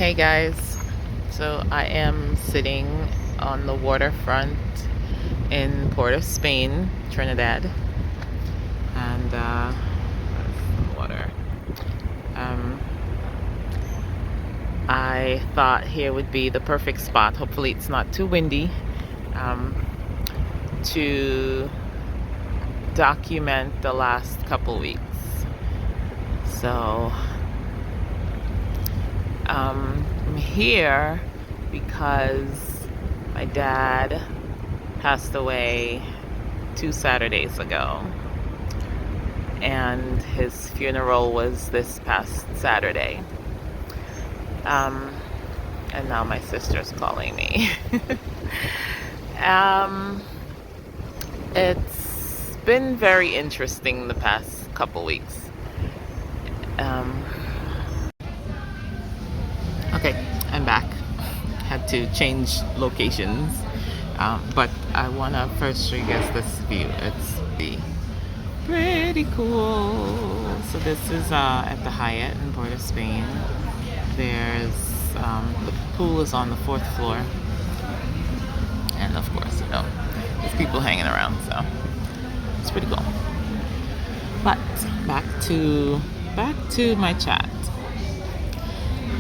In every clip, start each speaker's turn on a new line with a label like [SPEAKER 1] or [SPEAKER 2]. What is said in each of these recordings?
[SPEAKER 1] Hey guys, so I am sitting on the waterfront in Port of Spain, Trinidad, and that's the water. Um, I thought here would be the perfect spot. Hopefully, it's not too windy um, to document the last couple weeks. So I'm here because my dad passed away 2 Saturdays ago, and his funeral was this past Saturday. And now my sister's calling me. It's been very interesting the past couple weeks. Um, okay, I'm back. Had to change locations, but I want to first show you guys this view. It's pretty cool. So this is at the Hyatt in Port of Spain. There's the pool is on the 4th floor, and of course, there's people hanging around, so it's pretty cool. But back to my chat.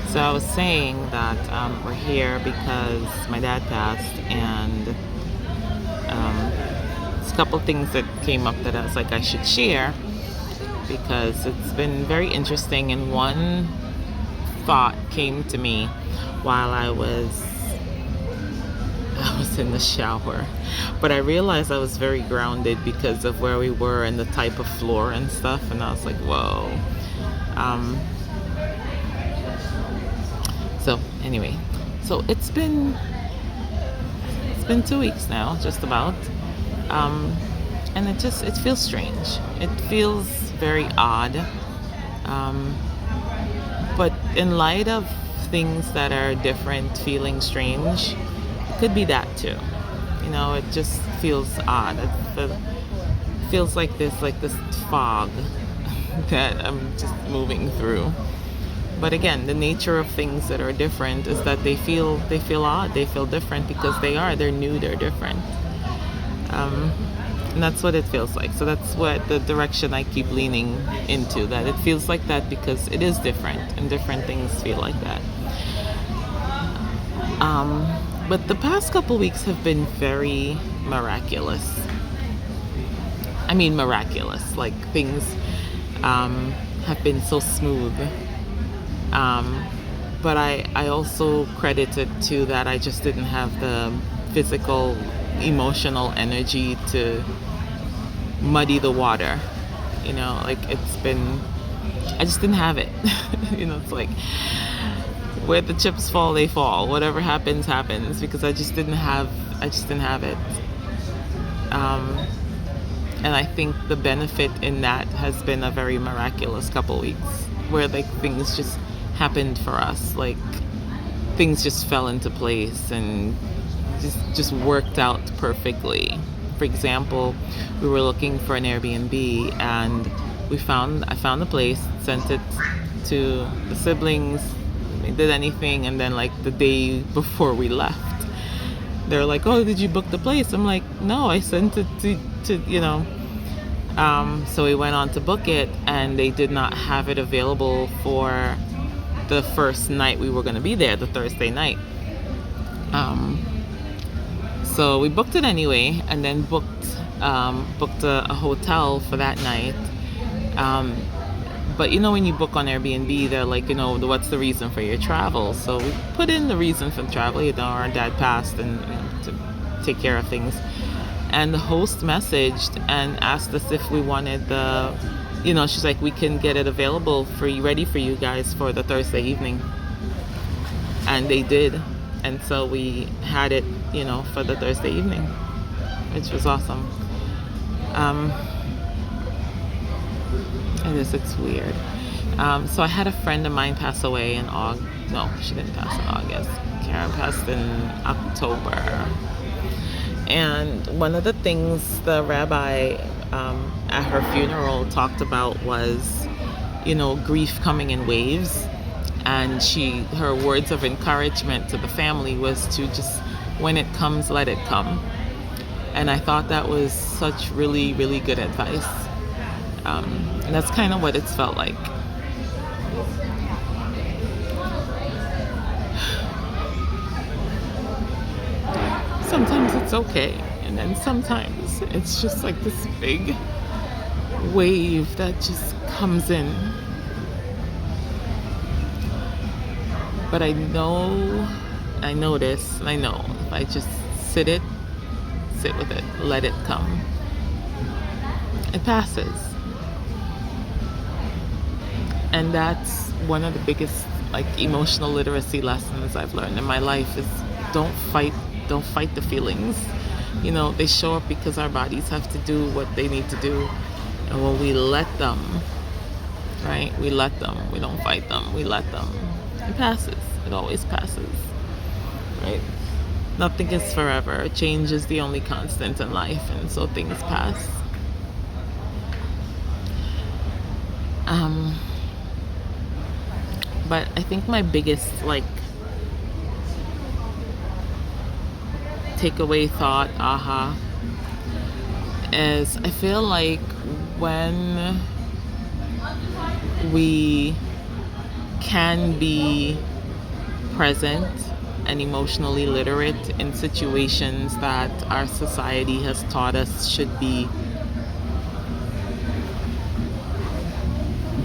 [SPEAKER 1] So I was saying that we're here because my dad passed, and there's a couple things that came up that I was like I should share because it's been very interesting. And one thought came to me while I was in the shower, but I realized I was very grounded because of where we were and the type of floor and stuff, and I was like, whoa. So anyway, so it's been 2 weeks now, just about, and it feels strange. It feels very odd, but in light of things that are different, feeling strange, it could be that too. It just feels odd. It feels like this fog that I'm just moving through. But again, the nature of things that are different is that they feel odd, they feel different because they're new, they're different. And that's what it feels like. So that's what the direction I keep leaning into, that it feels like that because it is different and different things feel like that. But the past couple weeks have been very miraculous. I mean miraculous, like things have been so smooth. But I also credit it to that I just didn't have the physical, emotional energy to muddy the water. I just didn't have it. It's like where the chips fall, they fall. Whatever happens, because I just didn't have it. And I think the benefit in that has been a very miraculous couple weeks where things just happened for us, like things just fell into place and just worked out perfectly. For example, we were looking for an Airbnb, and I found the place, sent it to the siblings, they did anything, and then like the day before we left, they're like, oh, did you book the place? I'm like, no, I sent it to so we went on to book it, and they did not have it available for the first night we were going to be there, the Thursday night. So we booked it anyway, and then booked a hotel for that night. But when you book on Airbnb, they're like, what's the reason for your travel? So we put in the reason for the travel. Our dad passed, and to take care of things. And the host messaged and asked us if we wanted she's like, we can get it available ready for you guys for the Thursday evening. And they did. And so we had it, for the Thursday evening, which was awesome. It's weird. So I had a friend of mine pass away in August. No, she didn't pass in August. Karen passed in October. And one of the things the rabbi at her funeral talked about was, grief coming in waves. And her words of encouragement to the family was to just, when it comes, let it come. And I thought that was such really, really good advice. And that's kind of what it's felt like. Sometimes it's okay, and then sometimes it's just like this big wave that just comes in. But I know this, and I know if I just sit with it, let it come, it passes. And that's one of the biggest emotional literacy lessons I've learned in my life is don't fight the feelings. They show up because our bodies have to do what they need to do. And when we let them, right? We let them. We don't fight them. We let them. It passes. It always passes. Right? Nothing is forever. Change is the only constant in life, and so things pass. But I think my biggest takeaway thought, is I feel like when we can be present and emotionally literate in situations that our society has taught us should be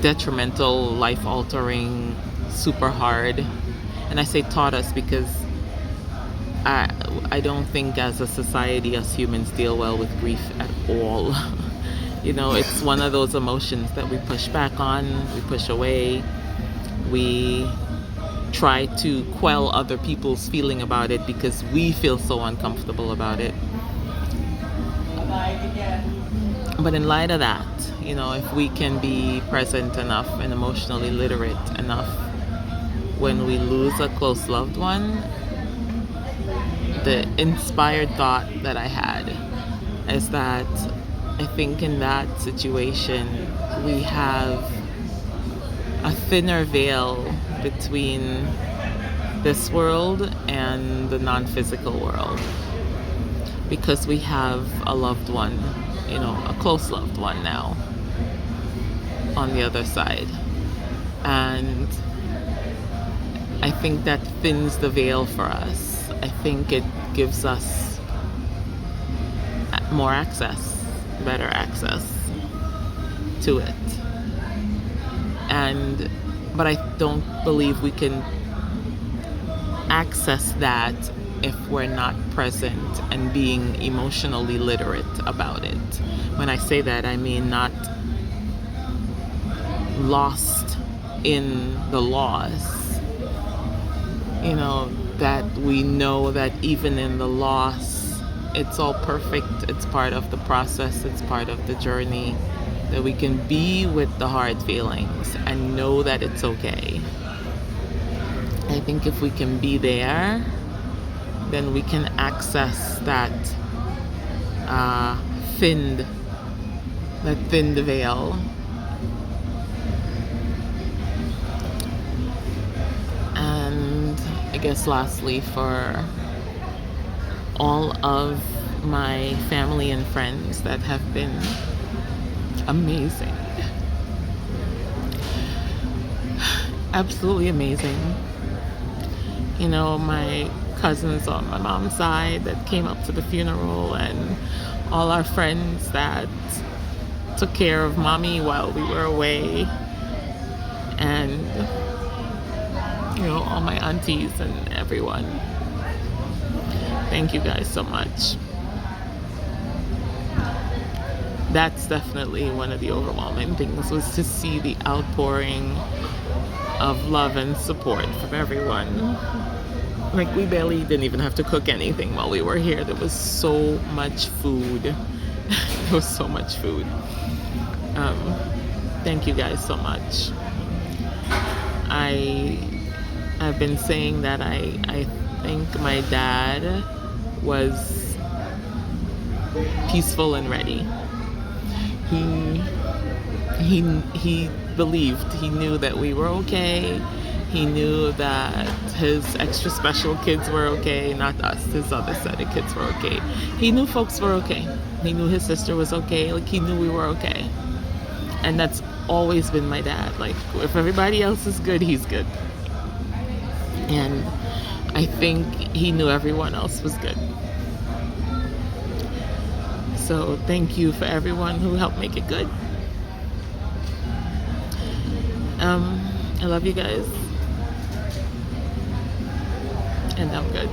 [SPEAKER 1] detrimental, life-altering, super hard. And I say taught us because I don't think as a society, us humans deal well with grief at all. It's one of those emotions that we push back on, we push away, we try to quell other people's feeling about it because we feel so uncomfortable about it. But in light of that, if we can be present enough and emotionally literate enough when we lose a close loved one, the inspired thought that I had is that I think in that situation we have a thinner veil between this world and the non-physical world, because we have a loved one, a close loved one now on the other side. And I think that thins the veil for us. I think it gives us more access, better access to it. But I don't believe we can access that if we're not present and being emotionally literate about it. When I say that, I mean not lost in the loss. That we know that even in the loss, it's all perfect. It's part of the process. It's part of the journey. That we can be with the hard feelings and know that it's okay. I think if we can be there, then we can access that thinned veil. And I guess lastly, for all of my family and friends that have been amazing, absolutely amazing. My cousins on my mom's side that came up to the funeral, and all our friends that took care of mommy while we were away, and all my aunties and everyone. Thank you guys so much. That's definitely one of the overwhelming things, was to see the outpouring of love and support from everyone. We barely didn't even have to cook anything while we were here. There was so much food. There was so much food. Thank you guys so much. I've been saying that I think my dad was peaceful and ready. He believed, he knew that we were okay. He knew that his extra special kids were okay, not us, his other set of kids were okay. He knew folks were okay. He knew his sister was okay. Like, he knew we were okay. And that's always been my dad. Like, if everybody else is good, he's good. And I think he knew everyone else was good. So thank you for everyone who helped make it good. I love you guys. And I'm good.